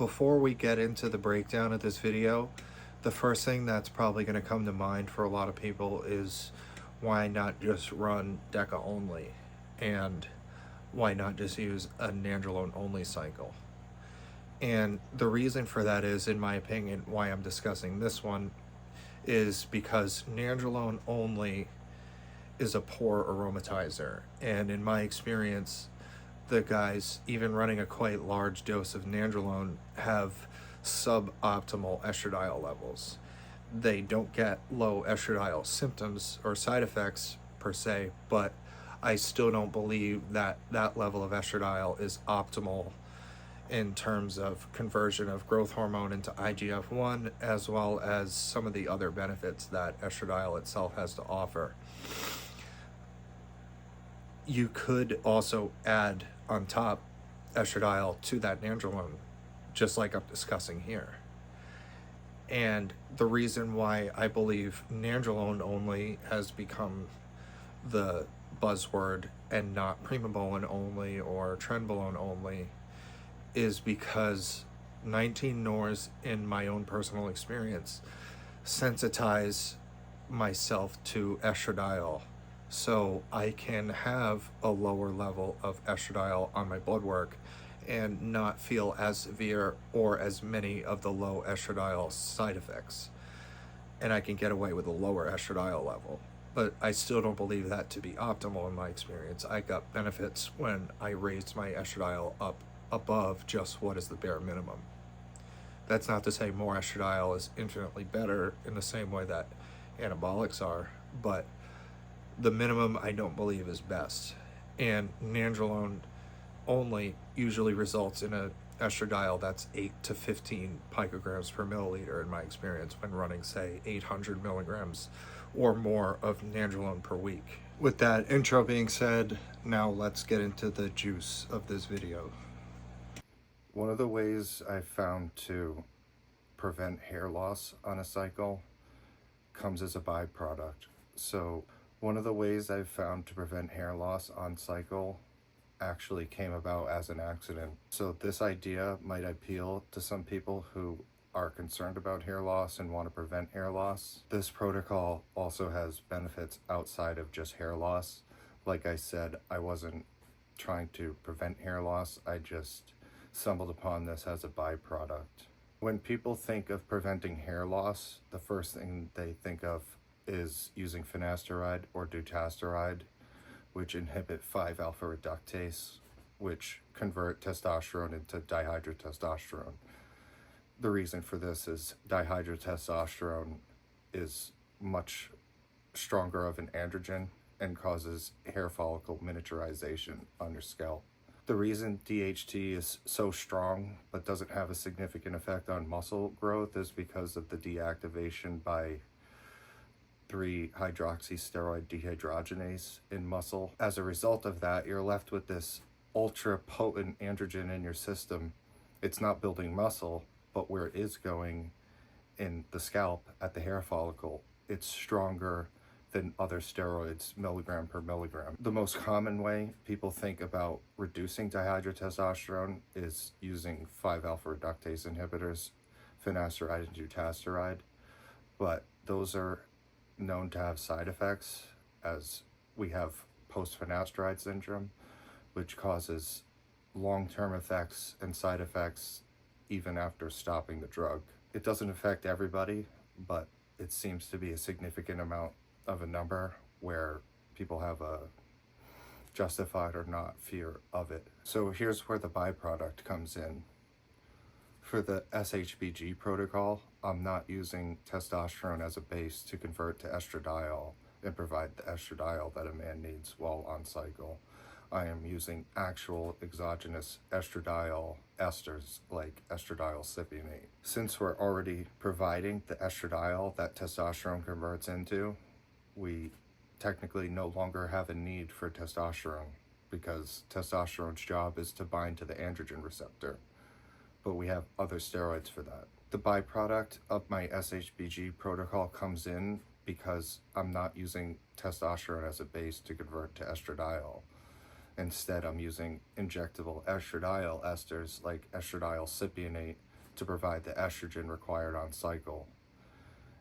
Before we get into the breakdown of this video, the first thing that's probably going to come to mind for a lot of people is why not just run Deca Only, and why not just use a nandrolone only cycle. And the reason for that is, in my opinion, why I'm discussing this one is because nandrolone only is a poor aromatizer, and in my experience, the guys even running a quite large dose of nandrolone have suboptimal estradiol levels. They don't get low estradiol symptoms or side effects per se, but I still don't believe that that level of estradiol is optimal in terms of conversion of growth hormone into IGF-1, as well as some of the other benefits that estradiol itself has to offer. You could also add on top estradiol to that nandrolone, just like I'm discussing here. And the reason why I believe nandrolone only has become the buzzword and not primobolan only or trenbolone only is because 19 Nors, in my own personal experience, sensitize myself to estradiol, so I can have a lower level of estradiol on my blood work and not feel as severe or as many of the low estradiol side effects. And I can get away with a lower estradiol level. But I still don't believe that to be optimal in my experience. I got benefits when I raised my estradiol up above just what is the bare minimum. That's not to say more estradiol is infinitely better in the same way that anabolics are, but the minimum I don't believe is best. And nandrolone only usually results in a estradiol that's 8 to 15 picograms per milliliter in my experience when running, say, 800 milligrams or more of nandrolone per week. With that intro being said, now let's get into the juice of this video. One of the ways I've found to prevent hair loss on a cycle comes as a byproduct. So one of the ways I've found to prevent hair loss on cycle actually came about as an accident. So this idea might appeal to some people who are concerned about hair loss and want to prevent hair loss. This protocol also has benefits outside of just hair loss. Like I said, I wasn't trying to prevent hair loss. I just stumbled upon this as a byproduct. When people think of preventing hair loss, the first thing they think of is using Finasteride or Dutasteride, which inhibit 5-alpha reductase, which convert testosterone into dihydrotestosterone. The reason for this is dihydrotestosterone is much stronger of an androgen and causes hair follicle miniaturization on your scalp. The reason DHT is so strong but doesn't have a significant effect on muscle growth is because of the deactivation by 3-hydroxysteroid dehydrogenase in muscle. As a result of that, you're left with this ultra potent androgen in your system. It's not building muscle, but where it is going in the scalp at the hair follicle, it's stronger than other steroids milligram per milligram. The most common way people think about reducing dihydrotestosterone is using 5-alpha reductase inhibitors, Finasteride and Dutasteride, but those are known to have side effects, as we have post-Finasteride syndrome, which causes long-term effects and side effects even after stopping the drug. It doesn't affect everybody, but it seems to be a significant amount of a number where people have a justified or not fear of it. So here's where the byproduct comes in. For the SHBG protocol, I'm not using testosterone as a base to convert to estradiol and provide the estradiol that a man needs while on cycle. I am using actual exogenous estradiol esters like estradiol cypionate. Since we're already providing the estradiol that testosterone converts into, we technically no longer have a need for testosterone because testosterone's job is to bind to the androgen receptor, but we have other steroids for that. The byproduct of my SHBG protocol comes in because I'm not using testosterone as a base to convert to estradiol. Instead, I'm using injectable estradiol esters like estradiol cypionate to provide the estrogen required on cycle.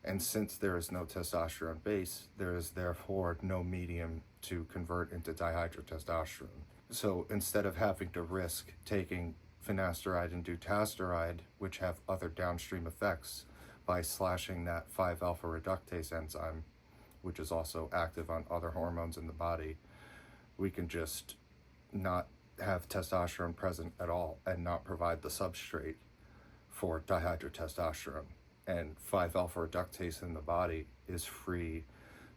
And since there is no testosterone base, there is therefore no medium to convert into dihydrotestosterone. So instead of having to risk taking finasteride and dutasteride, which have other downstream effects, by slashing that 5-alpha reductase enzyme, which is also active on other hormones in the body, we can just not have testosterone present at all and not provide the substrate for dihydrotestosterone. And 5-alpha reductase in the body is free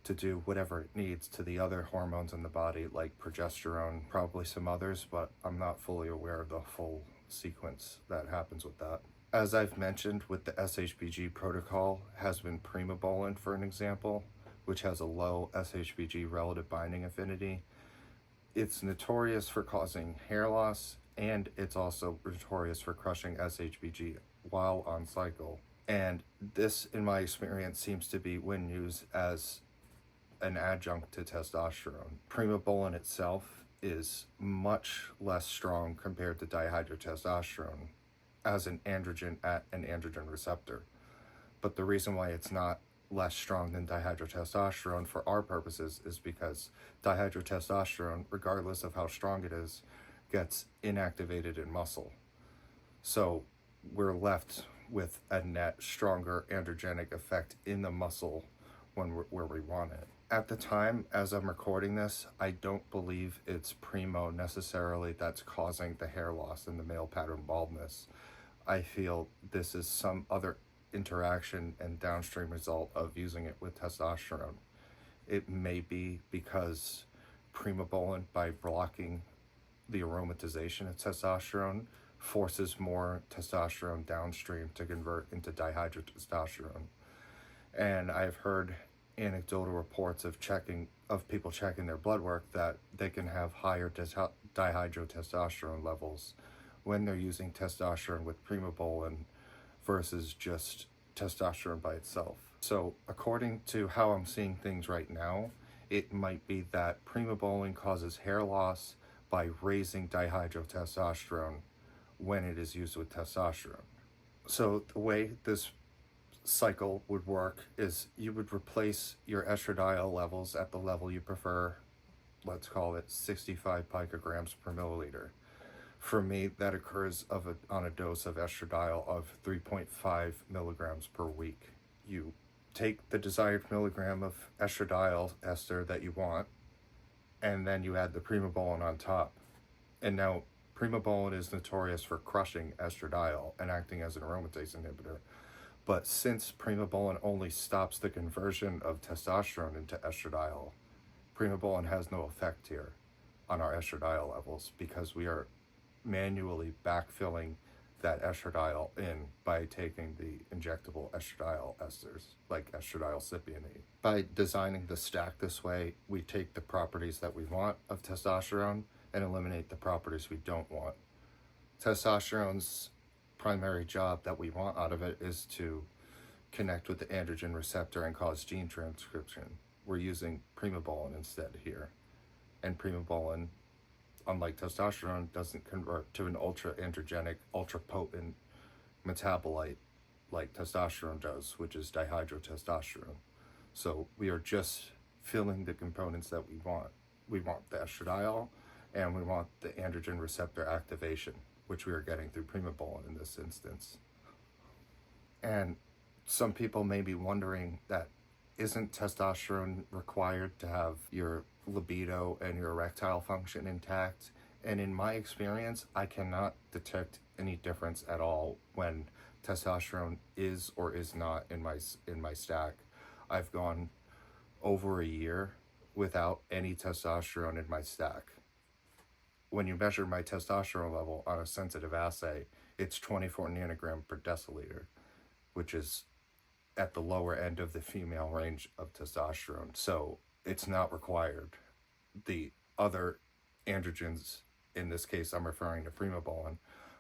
to do whatever it needs to the other hormones in the body, like progesterone, probably some others, but I'm not fully aware of the full sequence that happens with that. As I've mentioned, with the SHBG protocol has been primobolan, for an example, which has a low SHBG relative binding affinity. It's notorious for causing hair loss, and it's also notorious for crushing SHBG while on cycle. And this, in my experience, seems to be when used as an adjunct to testosterone. Primobolan itself is much less strong compared to dihydrotestosterone as an androgen at an androgen receptor. But the reason why it's not less strong than dihydrotestosterone for our purposes is because dihydrotestosterone, regardless of how strong it is, gets inactivated in muscle. So we're left with a net stronger androgenic effect in the muscle where we want it. At the time, as I'm recording this, I don't believe it's primo necessarily that's causing the hair loss and the male pattern baldness. I feel this is some other interaction and downstream result of using it with testosterone. It may be because primobolan, by blocking the aromatization of testosterone, forces more testosterone downstream to convert into dihydrotestosterone. And I've heard anecdotal reports of people checking their blood work that they can have higher dihydrotestosterone levels when they're using testosterone with primobolan versus just testosterone by itself. So according to how I'm seeing things right now, it might be that primobolan causes hair loss by raising dihydrotestosterone when it is used with testosterone. So the way this cycle would work is you would replace your estradiol levels at the level you prefer, let's call it 65 picograms per milliliter. For me, that occurs on a dose of estradiol of 3.5 milligrams per week. You take the desired milligram of estradiol ester that you want, and then you add the primobolan on top. And now primobolan is notorious for crushing estradiol and acting as an aromatase inhibitor. But since primobolan only stops the conversion of testosterone into estradiol, primobolan has no effect here on our estradiol levels because we are manually backfilling that estradiol in by taking the injectable estradiol esters, like estradiol cypionate. By designing the stack this way, we take the properties that we want of testosterone and eliminate the properties we don't want. Testosterone's primary job that we want out of it is to connect with the androgen receptor and cause gene transcription. We're using primobolan instead here. And primobolan, unlike testosterone, doesn't convert to an ultra-androgenic, ultra-potent metabolite like testosterone does, which is dihydrotestosterone. So we are just filling the components that we want. We want the estradiol, and we want the androgen receptor activation, which we are getting through primobolan in this instance. And some people may be wondering that isn't testosterone required to have your libido and your erectile function intact? And in my experience, I cannot detect any difference at all when testosterone is or is not in my stack. I've gone over a year without any testosterone in my stack. When you measure my testosterone level on a sensitive assay, it's 24 nanogram per deciliter, which is at the lower end of the female range of testosterone. So it's not required. The other androgens, in this case I'm referring to primobolan,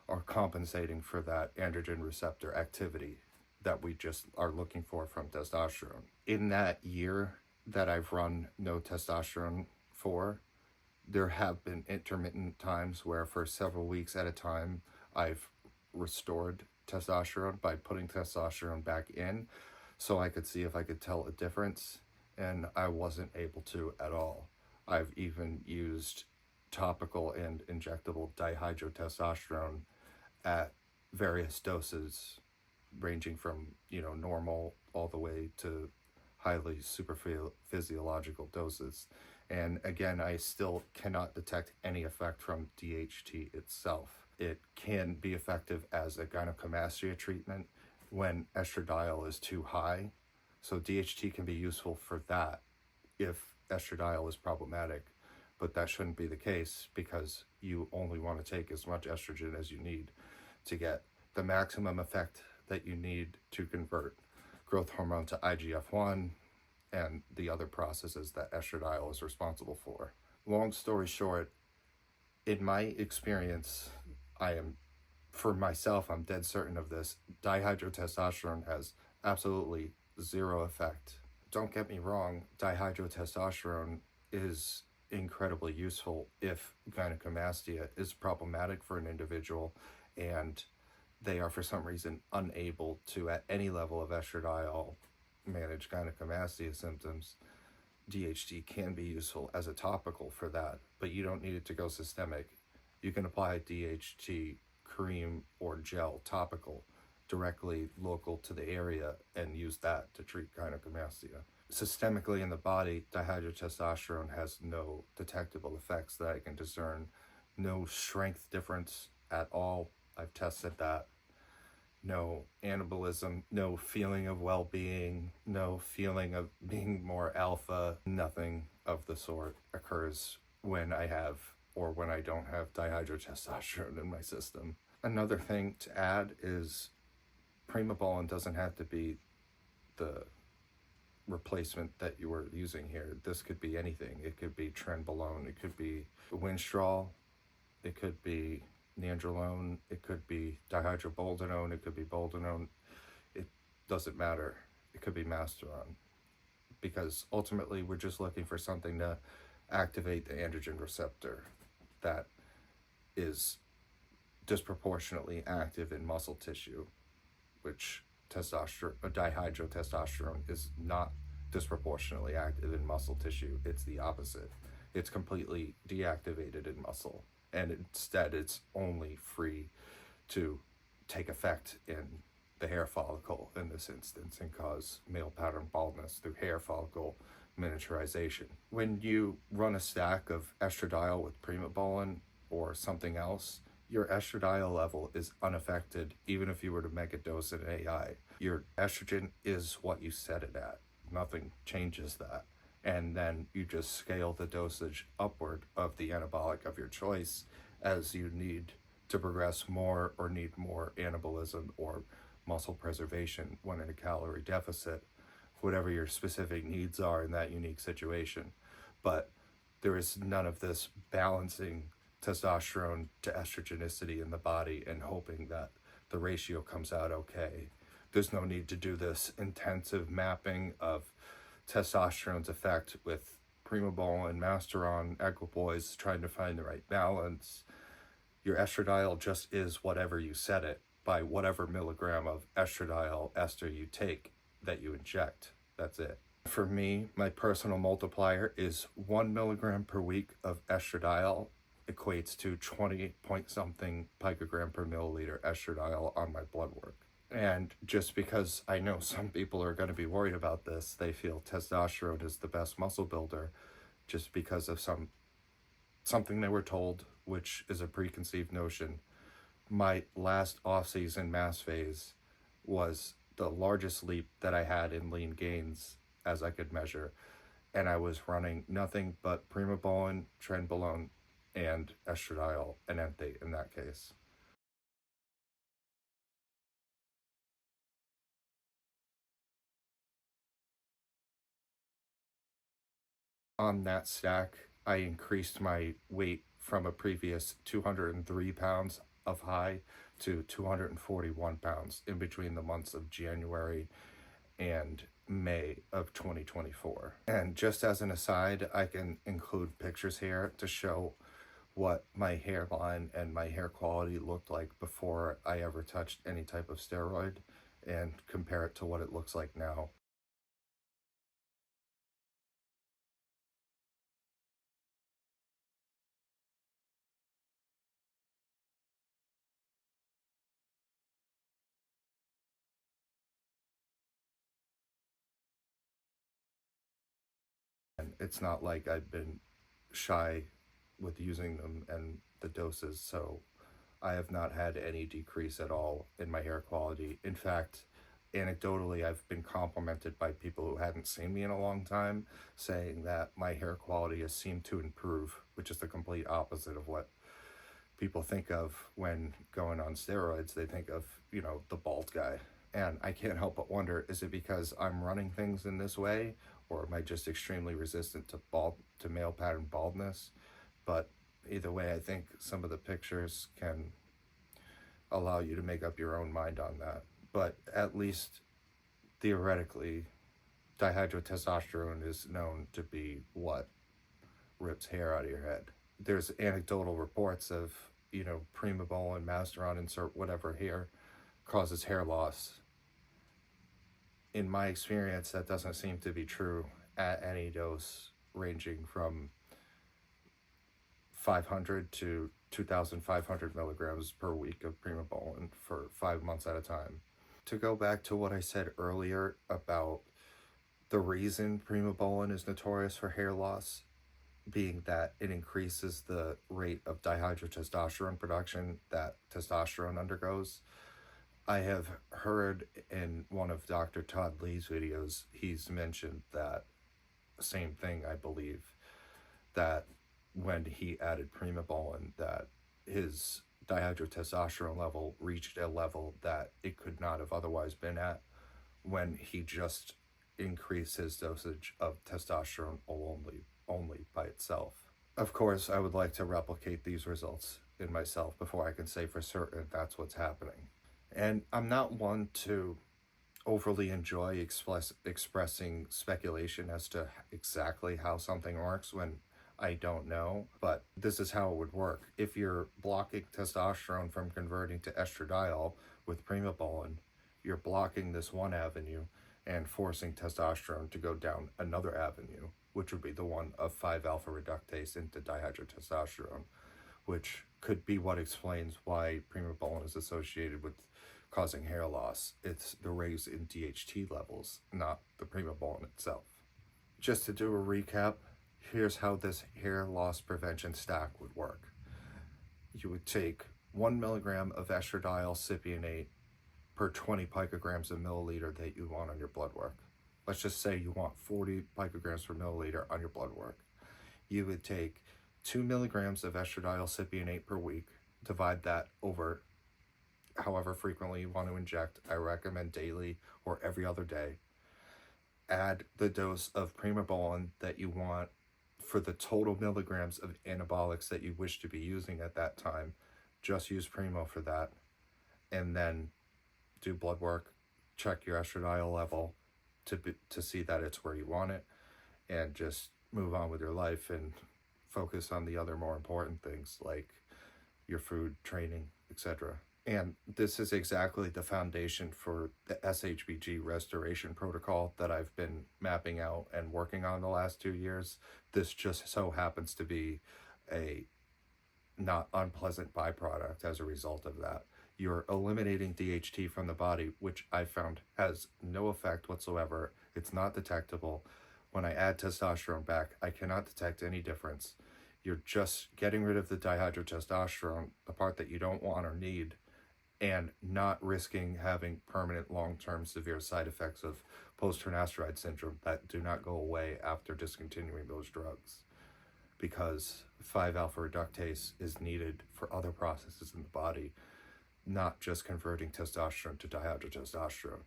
are compensating for that androgen receptor activity that we just are looking for from testosterone. In that year that I've run no testosterone for, there have been intermittent times where for several weeks at a time I've restored testosterone by putting testosterone back in so I could see if I could tell a difference, and I wasn't able to at all. I've even used topical and injectable dihydrotestosterone at various doses ranging from, normal all the way to highly super physiological doses. And again, I still cannot detect any effect from DHT itself. It can be effective as a gynecomastia treatment when estradiol is too high. So DHT can be useful for that if estradiol is problematic, but that shouldn't be the case because you only want to take as much estrogen as you need to get the maximum effect that you need to convert growth hormone to IGF-1 and the other processes that estradiol is responsible for. Long story short, in my experience, for myself, I'm dead certain of this. Dihydrotestosterone has absolutely zero effect. Don't get me wrong, dihydrotestosterone is incredibly useful if gynecomastia is problematic for an individual and they are for some reason unable to, at any level of estradiol, manage gynecomastia symptoms. DHT can be useful as a topical for that, but you don't need it to go systemic. You can apply DHT cream or gel topical directly local to the area and use that to treat gynecomastia. Systemically in the body, dihydrotestosterone has no detectable effects that I can discern. No strength difference at all. I've tested that. No anabolism, no feeling of well-being, no feeling of being more alpha. Nothing of the sort occurs when I have or when I don't have dihydrotestosterone in my system. Another thing to add is primobolan doesn't have to be the replacement that you were using here. This could be anything. It could be trenbolone, it could be winstrol, it could be nandrolone, it could be dihydroboldenone, it could be boldenone. It doesn't matter. It could be masteron, because ultimately we're just looking for something to activate the androgen receptor that is disproportionately active in muscle tissue, which dihydrotestosterone is not disproportionately active in muscle tissue. It's the opposite. It's completely deactivated in muscle, and instead it's only free to take effect in the hair follicle in this instance and cause male pattern baldness through hair follicle miniaturization. When you run a stack of estradiol with primobolan or something else, your estradiol level is unaffected even if you were to make a dose in AI. Your estrogen is what you set it at. Nothing changes that. And then you just scale the dosage upward of the anabolic of your choice as you need to progress more or need more anabolism or muscle preservation when in a calorie deficit, whatever your specific needs are in that unique situation. But there is none of this balancing testosterone to estrogenicity in the body and hoping that the ratio comes out okay. There's no need to do this intensive mapping of testosterone's effect with primobolan, masteron, equipoise, trying to find the right balance. Your estradiol just is whatever you set it by whatever milligram of estradiol ester you take that you inject. That's it. For me, my personal multiplier is 1 milligram per week of estradiol equates to 20 point something picogram per milliliter estradiol on my blood work. And just because I know some people are going to be worried about this, they feel testosterone is the best muscle builder just because of something they were told, which is a preconceived notion. My last off-season mass phase was the largest leap that I had in lean gains as I could measure, and I was running nothing but primobolan, trenbolone, and estradiol enanthate in that case. On that stack, I increased my weight from a previous 203 pounds of high to 241 pounds in between the months of January and May of 2024. And just as an aside, I can include pictures here to show what my hairline and my hair quality looked like before I ever touched any type of steroid and compare it to what it looks like now. And it's not like I've been shy with using them and the doses, so I have not had any decrease at all in my hair quality. In fact, anecdotally, I've been complimented by people who hadn't seen me in a long time, saying that my hair quality has seemed to improve, which is the complete opposite of what people think of when going on steroids. They think of, the bald guy. And I can't help but wonder, is it because I'm running things in this way, or am I just extremely resistant to male pattern baldness? But either way, I think some of the pictures can allow you to make up your own mind on that. But at least theoretically, dihydrotestosterone is known to be what rips hair out of your head. There's anecdotal reports of, Primobolan, Masteron, insert whatever here, causes hair loss. In my experience, that doesn't seem to be true at any dose ranging from 500 to 2,500 milligrams per week of Primobolan for 5 months at a time. To go back to what I said earlier about the reason Primobolan is notorious for hair loss being that it increases the rate of dihydrotestosterone production that testosterone undergoes. I have heard in one of Dr. Todd Lee's videos, he's mentioned that same thing, I believe, that when he added Primobolan, that his dihydrotestosterone level reached a level that it could not have otherwise been at when he just increased his dosage of testosterone only by itself. Of course, I would like to replicate these results in myself before I can say for certain that's what's happening. And I'm not one to overly enjoy expressing speculation as to exactly how something works when I don't know, but this is how it would work. If you're blocking testosterone from converting to estradiol with Primobolan, you're blocking this one avenue and forcing testosterone to go down another avenue, which would be the one of 5-alpha reductase into dihydrotestosterone, which could be what explains why Primobolan is associated with causing hair loss. It's the raise in DHT levels, not the Primobolan itself. Just to do a recap, here's how this hair loss prevention stack would work. You would take 1 milligram of estradiol cypionate per 20 picograms of milliliter that you want on your blood work. Let's just say you want 40 picograms per milliliter on your blood work. You would take 2 milligrams of estradiol cypionate per week, divide that over however frequently you want to inject. I recommend daily or every other day. Add the dose of Primobolan that you want for the total milligrams of anabolics that you wish to be using at that time. Just use Primo for that. And then do blood work, check your estradiol level to see that it's where you want it, and just move on with your life and focus on the other more important things like your food, training, etc. And this is exactly the foundation for the SHBG restoration protocol that I've been mapping out and working on the last 2 years. This just so happens to be a not unpleasant byproduct as a result of that. You're eliminating DHT from the body, which I found has no effect whatsoever. It's not detectable. When I add testosterone back, I cannot detect any difference. You're just getting rid of the dihydrotestosterone, the part that you don't want or need, and not risking having permanent long-term severe side effects of post-Finasteride syndrome that do not go away after discontinuing those drugs, because 5-alpha reductase is needed for other processes in the body, not just converting testosterone to dihydrotestosterone.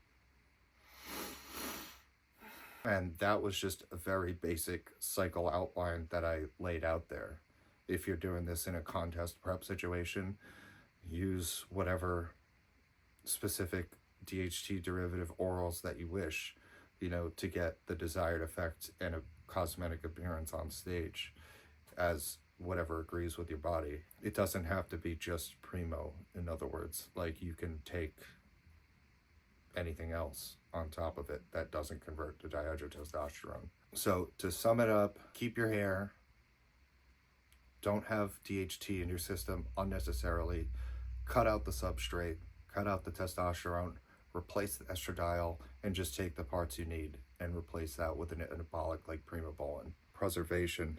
And that was just a very basic cycle outline that I laid out there. If you're doing this in a contest prep situation, use whatever specific DHT derivative orals that you wish, to get the desired effect and a cosmetic appearance on stage. As whatever agrees with your body. It doesn't have to be just primo, in other words. Like, you can take anything else on top of it that doesn't convert to dihydrotestosterone. So to sum it up, keep your hair. Don't have DHT in your system unnecessarily. Cut out the substrate, cut out the testosterone, replace the estradiol, and just take the parts you need and replace that with an anabolic like primobolan. Preservation